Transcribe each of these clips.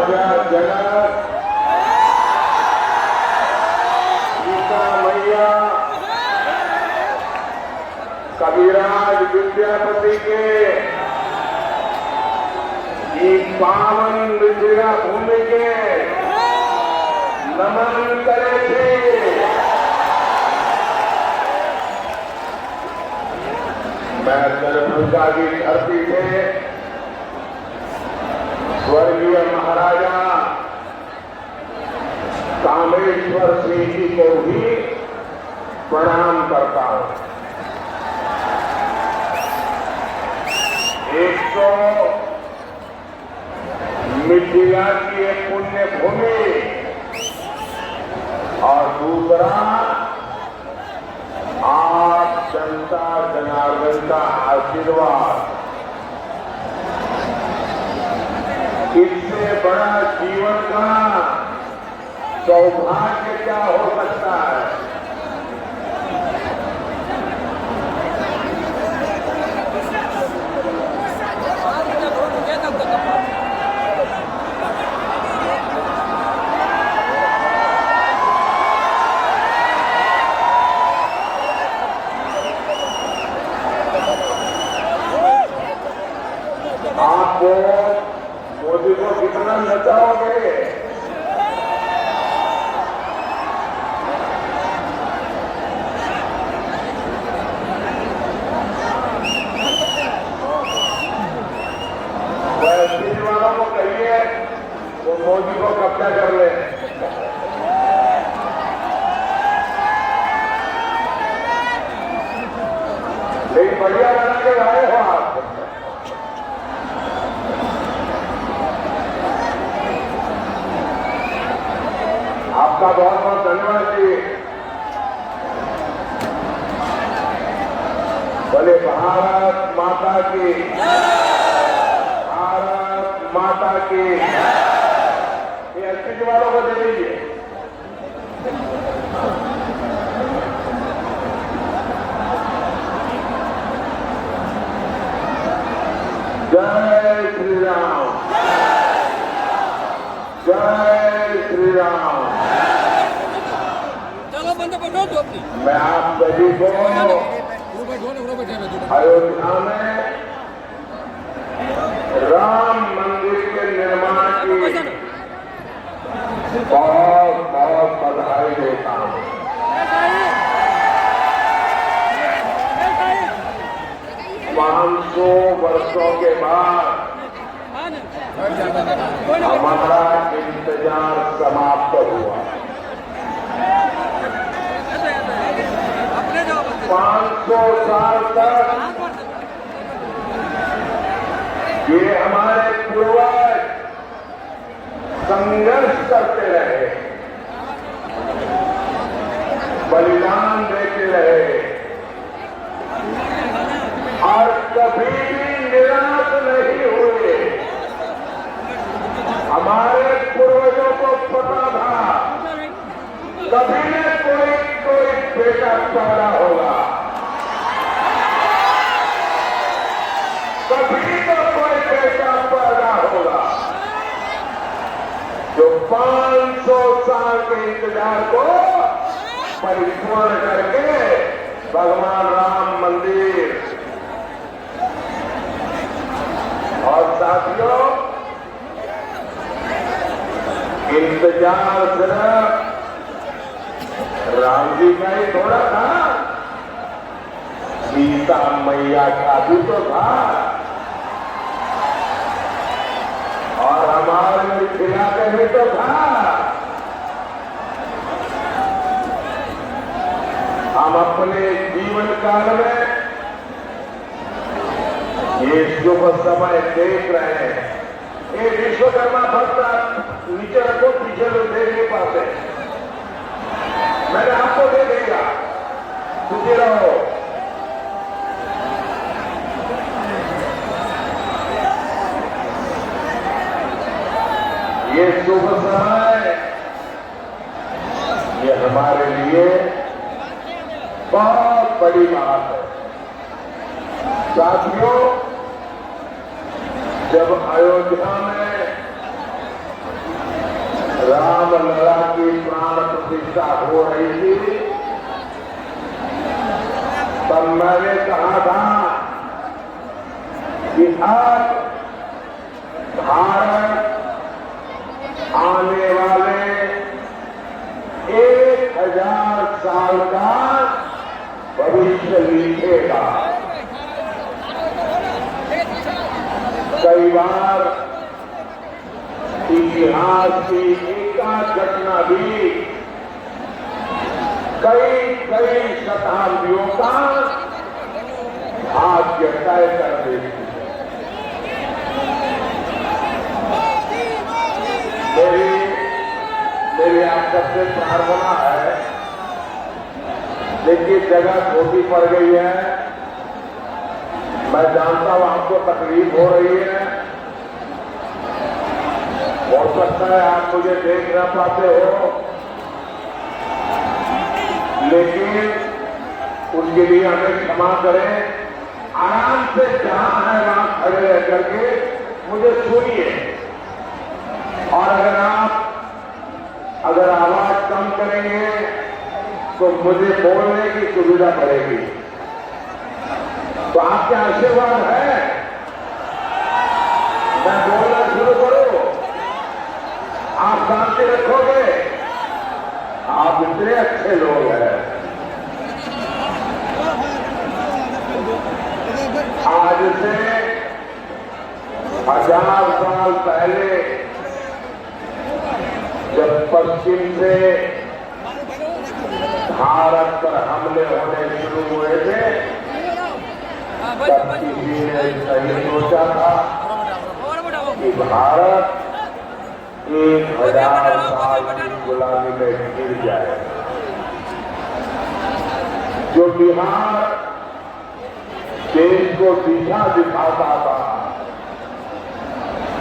राजा जनक सीता मैया कविराज विद्यापति के पावन मृतिका भूमि के नमन करे थे। मैं दरभंगा की धरती से स्वर्गीय महाराजा कामेश्वर सिंह जी को भी प्रणाम करता हूं। एक तो मिथिला की एक पुण्य भूमि और दूसरा आप जनता जनार्दन का आशीर्वाद। इससे बड़ा जीवन का सौभाग्य क्या हो सकता है। आपको मोदी को कितना नचाओगे? दिल्ली वालों को कहिए वो मोदी को कब्जा कर ले। लेकिन बढ़िया बना के लाए हो आप। आपका बहुत बहुत धन्यवाद जी। बोले भारत माता की, भारत माता की। ये एसपीसी वालों को दे दीजिए। जय श्री राम, जय श्री राम। मैं आप सभी को अयोध्या में राम मंदिर के निर्माण की बहुत बहुत बधाई देता हूं। 500 वर्षों के बाद हमारा इंतजार समाप्त हुआ। 500 साल तक ये हमारे पूर्वज संघर्ष करते रहे, बलिदान देते रहे और कभी भी निराश नहीं हुए। हमारे पूर्वजों को पता था कभी न कोई बेटा पैदा होगा, कभी तो कोई बेटा पैदा होगा। जो 500 साल के इंतजार को परिपूर्ण करके भगवान राम मंदिर। और साथियों, इंतजार सिर्फ राम जी का ही थोड़ा था, सीता मैया का भी तो था और हमारे मिथिला का भी तो था। हम अपने जीवन काल में ये शुभ समय देख रहे हैं। ये विश्वकर्मा भक्त नीचे रखो, पीछे लोग देख नहीं पाते। मैंने आपको दे देगा, सुखी रहो। ये शुभ समय ये हमारे लिए बहुत बड़ी बात है। साथियों, जब अयोध्या में प्रतिष्ठा हो रही थी, तब मैंने कहा था कि अब भारत आने वाले 1000 साल का भविष्य लिखेगा। कई बार इतिहास की एकाध घटना भी कई शताब्दियों का भाग्य तय कर देती है। मेरी आप सबसे प्रार्थना है, लेकिन जगह छोटी पड़ गई है, मैं जानता हूं आपको तकलीफ हो रही है, हो सकता है आप मुझे देख न पाते हो, लेकिन उनके लिए हमें क्षमा करें। आराम से जहां है वहां खड़े रह करके मुझे सुनिए, और अगर आवाज कम करेंगे तो मुझे बोलने की सुविधा पड़ेगी। तो आपके आशीर्वाद है, मैं बोलना शुरू करूं, आप शांति रखोगे। आप इतने अच्छे लोग हैं। आज से 1000 साल पहले जब पश्चिम से भारत पर हमले होने शुरू हुए थे, तब किसी ने नहीं सोचा था कि भारत 1000 साल की गुलामी में गिर जाए। जो बिहार देश को दिशा दिखाता था,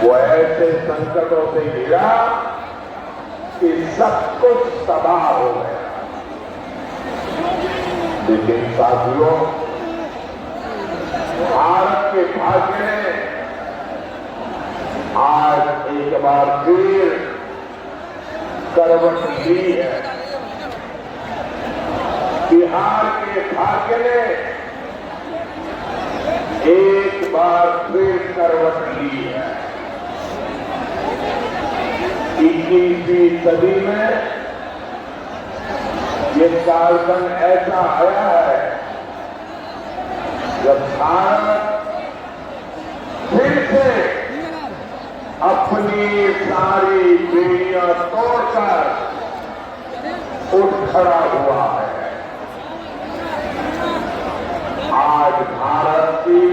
वो ऐसे संकटों से घिरा कि सब कुछ तबाह हो गया। लेकिन साथियों, भारत के भाग्य ने आज एक बार फिर करवट ली है। बिहार के भाग्य ने एक बार फिर करवट ली है। 21वीं सदी में ये कालखंड ऐसा आया है जब भारत फिर से अपनी सारी बेड़ियां तोड़कर उठ खड़ा हुआ है। आज भारत की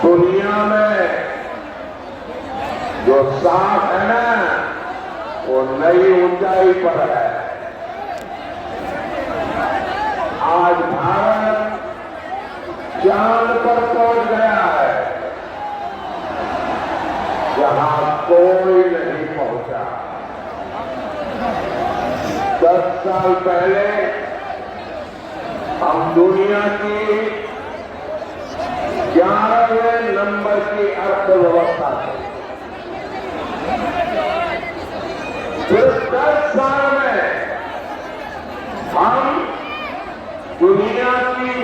दुनिया में जो सांस है ना, वो नई ऊंचाई पर है। आज भारत चांद पर पहुंच गया है, जहां कोई नहीं पहुंचा। 10 साल पहले हम दुनिया की 11वें नंबर की अर्थव्यवस्था थे। सिर्फ 10 साल में हम दुनिया की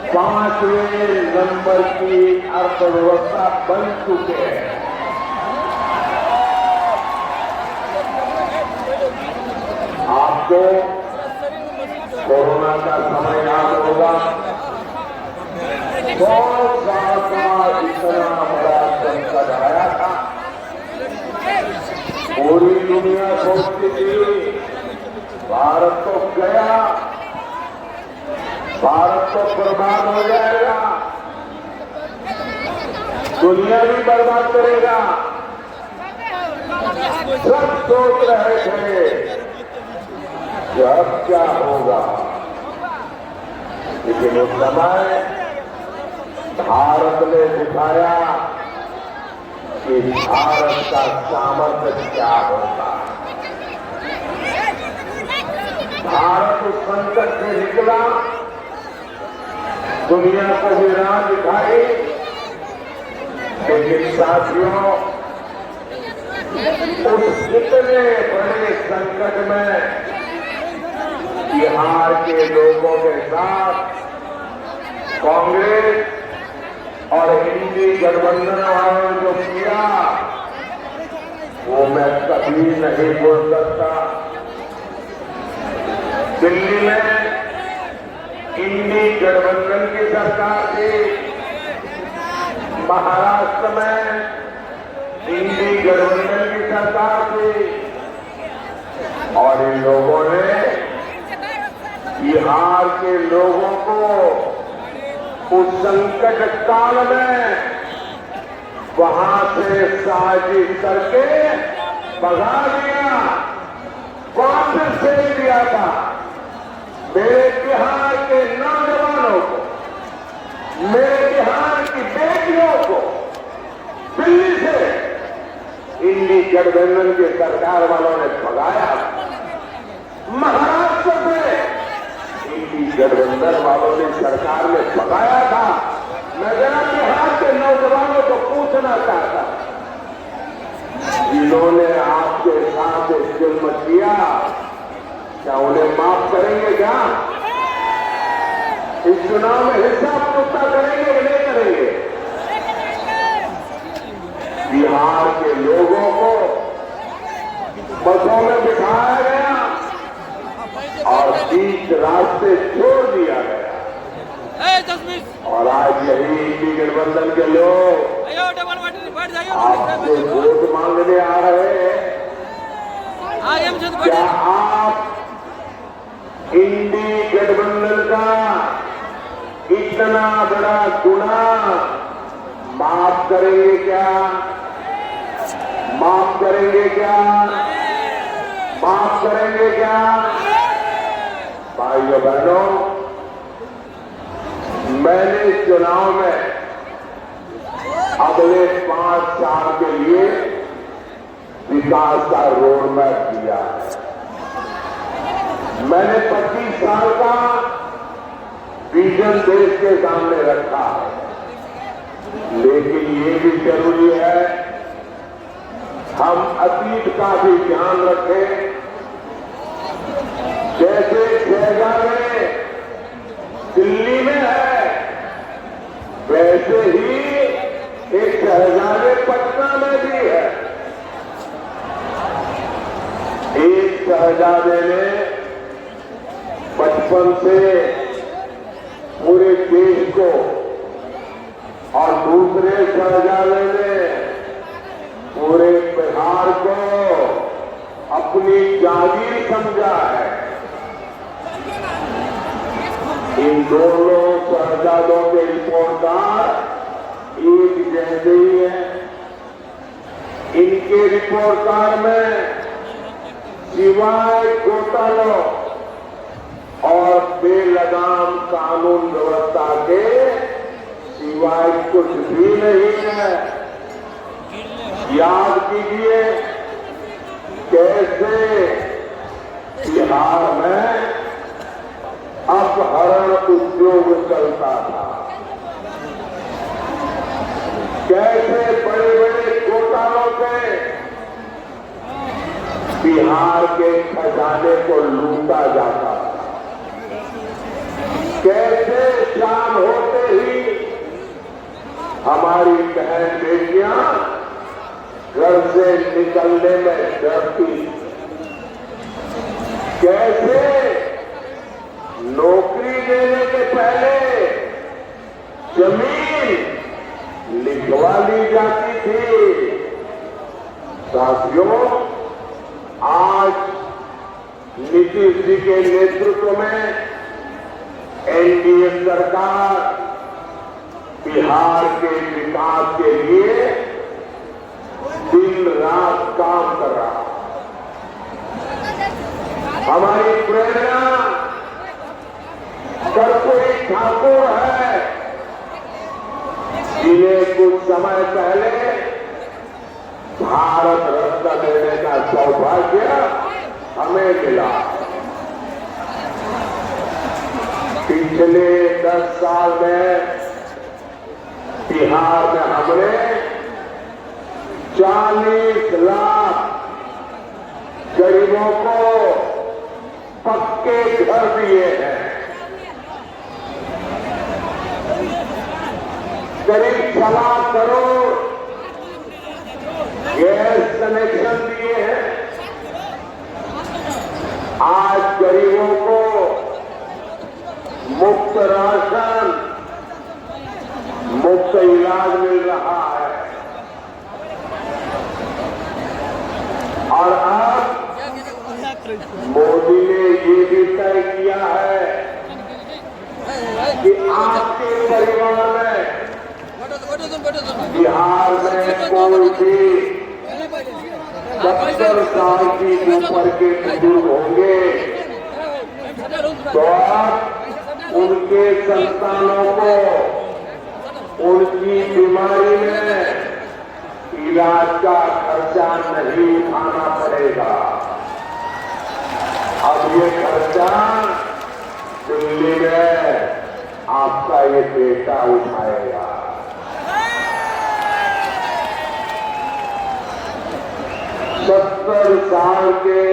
5वें नंबर की अर्थव्यवस्था बन चुके हैं। आपको कोरोना का समय याद होगा। 100 साल का इतना बड़ा संकट आया था, पूरी दुनिया सोचती थी भारत तो गया, भारत तो बर्बाद हो जाएगा, दुनिया भी बर्बाद करेगा। सब सोच रहे थे कि अब क्या होगा, लेकिन उस समय भारत ने दिखाया कि भारत का सामर्थ्य क्या होता है। भारत उस संकट से निकला, दुनिया को भी राह दिखाई। लेकिन साथियों, उस इतने बड़े संकट में बिहार के लोगों के साथ कांग्रेस और इंडी गठबंधन वालों ने जो किया वो मैं कभी नहीं बोल सकता। दिल्ली में इंडी गठबंधन की सरकार थी, महाराष्ट्र में इंडी गठबंधन की सरकार थी और इन लोगों ने बिहार के लोगों को उस संकट काल में वहां से साजिश करके भगा दिया, वापस भेज दिया था। मेरे बिहार के नौजवानों को, मेरे बिहार की बेटियों को दिल्ली से इंडी गठबंधन की सरकार वालों ने भगाया। महाराष्ट्र से इंडी गठबंधन वालों ने सरकार ने भगाया था। मैं जरा बिहार के नौजवानों को पूछना चाहता, जिन्होंने आपके साथ जुल्म किया, क्या उन्हें माफ करेंगे? क्या इस चुनाव में हिसाब चुकता करेंगे कि नहीं करेंगे? बिहार के लोगों को बसों में बिठाया गया और बीच रास्ते छोड़ दिया गया और आज यही इंडी गठबंधन के लोग आपसे वोट मांगने आ रहे हैं। क्या आप इंडी गठबंधन का इतना बड़ा गुनाह माफ करेंगे क्या? माफ करेंगे क्या? माफ करेंगे क्या? भाइयों बहनों, मैंने चुनाव में अगले 5 साल के लिए विकास का रोड मैप दिया है। मैंने 25 साल का विजन देश के सामने रखा है, लेकिन ये भी जरूरी है हम अतीत का भी ध्यान रखें। जैसे शहजादे दिल्ली में है, वैसे ही एक शहजादे पटना में भी है। एक शहजादे ने बचपन से पूरे देश को और दूसरे शहजादे ने पूरे बिहार को अपनी जागीर समझा है। इन दोनों शहजादों के रिपोर्टकार एक जैसे ही हैं। इनके रिपोर्टकार में सिवाय घोटालों और बेलगाम कानून व्यवस्था के सिवाय कुछ भी नहीं है। याद कीजिए कैसे बिहार में अपहरण उद्योग चलता था, कैसे बड़े बड़े घोटालों से बिहार के खजाने को लूटा जाता था, कैसे शाम होते ही हमारी बहन बेटियां घर से निकलने में डरती, कैसे नौकरी देने के पहले जमीन लिखवा ली जाती थी। साथियों, आज नीतीश जी के नेतृत्व में एनडीए सरकार बिहार के विकास के लिए दिन रात काम कर रहा है। हमारी प्रेरणा कर्पूरी ठाकुर है, जिन्हें कुछ समय पहले भारत रत्न देने का सौभाग्य हमें मिला। पिछले 10 साल में बिहार में हमने 40 लाख गरीबों को पक्के घर दिए हैं, करीब 1.25 करोड़ गैस कनेक्शन दिए हैं। आज गरीबों को मुफ्त राशन, मुफ्त इलाज मिल रहा है। और अब मोदी ने ये भी तय किया है कि आपके परिवार में बिहार में कोई भी 70 साल की ऊपर के बुजुर्ग होंगे तो आप उनके संतानों को उनकी बीमारी में इलाज का खर्चा नहीं उठाना पड़ेगा। अब ये खर्चा दिल्ली में आपका ये बेटा उठाएगा। 70 साल के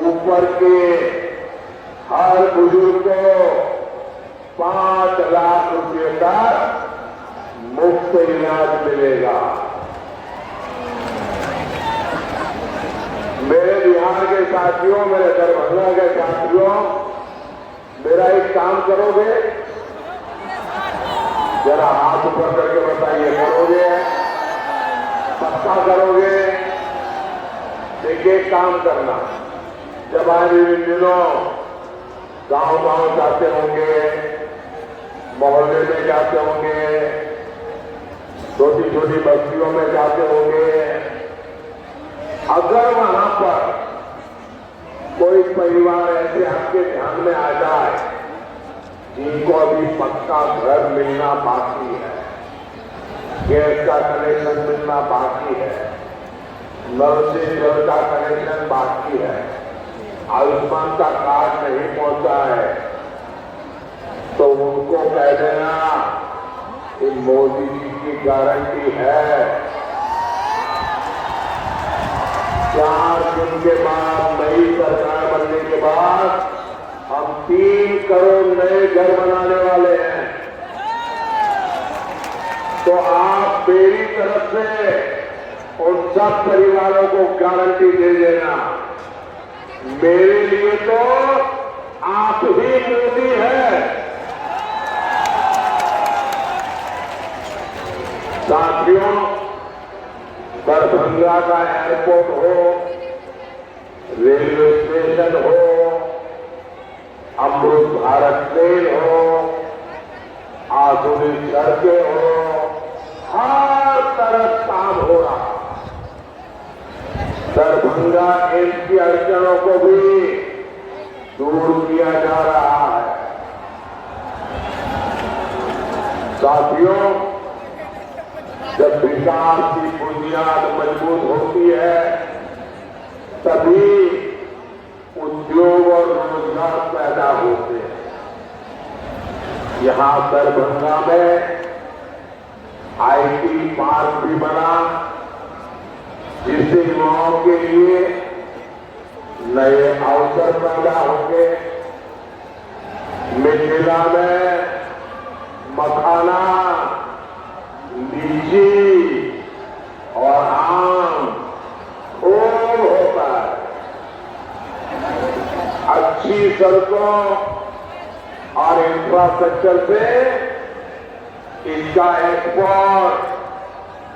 ऊपर के हर बुजुर्ग को 5 लाख रुपए तक मुफ्त इलाज मिलेगा। मेरे बिहार के साथियों, मेरे दरभंगा के साथियों, मेरा एक काम करोगे? जरा हाथ ऊपर करके बताइए, करोगे? पक्का करोगे? देखिए, काम करना। जब आज इन दिनों गांव-गांव जाते होंगे, मोहल्ले में जाते होंगे, छोटी-छोटी बस्तियों में जाते होंगे, अगर वहां पर कोई परिवार ऐसे आपके ध्यान में आ जाए जिनको अभी पक्का घर मिलना बाकी है, गैस का कनेक्शन मिलना बाकी है, नल से जल का कनेक्शन बाकी है, आयुष्मान का कार्ड नहीं पहुंचा है, तो उनको कह देना कि मोदी जी की गारंटी है 4 दिन के बाद, नई सरकार बनने के बाद हम 3 करोड़ नए घर बनाने वाले हैं। तो आप मेरी तरफ से उन सब परिवारों को गारंटी दे देना, मेरे लिए तो आप ही मोदी है। साथियों, दरभंगा का एयरपोर्ट हो, रेलवे स्टेशन हो, अमृत भारत ट्रेन हो, आधुनिक सड़कें हो, हर तरफ काम हो रहा। दरभंगा एम्स की अड़चनों को भी दूर किया जा रहा है। साथियों, जब विकास की बुनियाद मजबूत होती है तभी उद्योग और रोजगार पैदा होते हैं। यहां दरभंगा में आईटी पार्क भी बना, जिससे युवाओं के लिए नए अवसर पैदा होंगे। मिथिला में मखाना, लीची और आम खूब होता है। अच्छी सड़कों और इंफ्रास्ट्रक्चर से इसका एक्सपोर्ट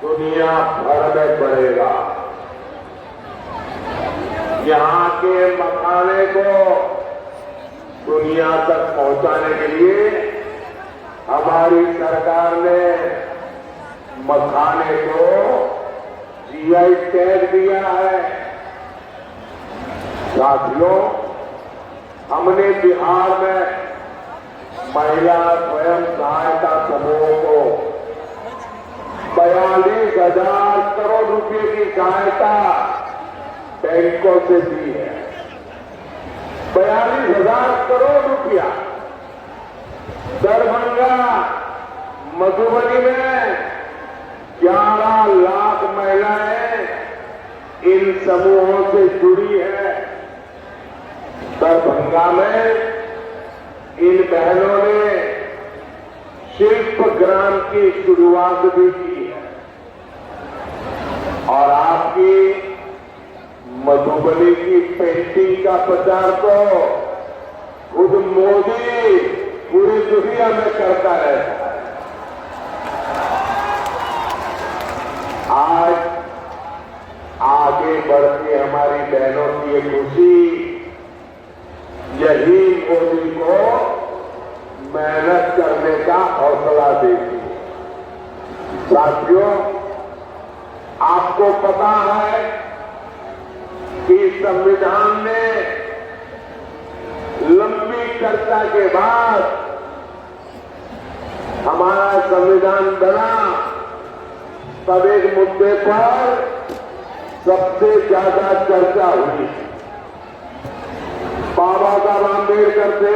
दुनिया भर में बढ़ेगा। यहां के मखाने को दुनिया तक पहुंचाने के लिए हमारी सरकार ने मखाने को जीआई टैग दिया है। साथियों, हमने बिहार में महिला स्वयं सहायता समूह को 42,000 करोड़ रुपए की सहायता बैंकों से दी है। 42,000 करोड़ रुपया। दरभंगा, मधुबनी में 11 लाख महिलाएं इन समूहों से जुड़ी है। दरभंगा में इन बहनों ने शिल्प ग्राम की शुरुआत भी की है और आपकी मधुबनी की पेंटिंग का प्रचार तो खुद मोदी पूरी दुनिया में करता रहता है। आज आगे बढ़ती हमारी बहनों की ये खुशी यही मोदी को मेहनत करने का हौसला देती है। साथियों, आपको पता है कि संविधान में लंबी चर्चा के बाद हमारा संविधान बना, तब एक मुद्दे पर सबसे ज्यादा चर्चा हुई। बाबा साहब आंबेडकर थे,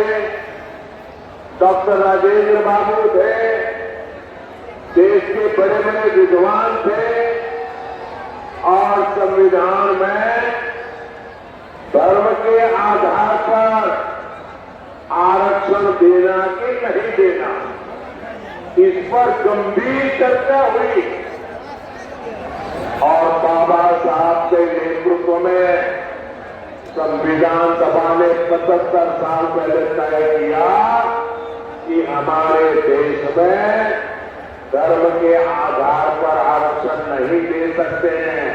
डॉक्टर राजेंद्र बाबू थे, देश के बड़े बड़े विद्वान थे और संविधान में धर्म के आधार पर आरक्षण देना कि नहीं देना, इस पर गंभीर चर्चा हुई और बाबा साहब के नेतृत्व में संविधान सभा ने 75 साल पहले तय किया कि हमारे देश में धर्म के आधार पर आरक्षण नहीं दे सकते हैं,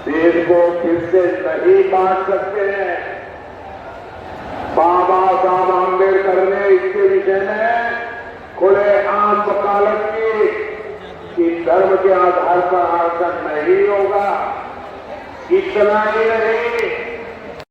देश को फिर से नहीं बांट सकते हैं। बाबा साहब आंबेडकर ने इसके विषय में खुले आम वकालत की कि धर्म के आधार पर आरक्षण नहीं होगा। इतना ही नहीं,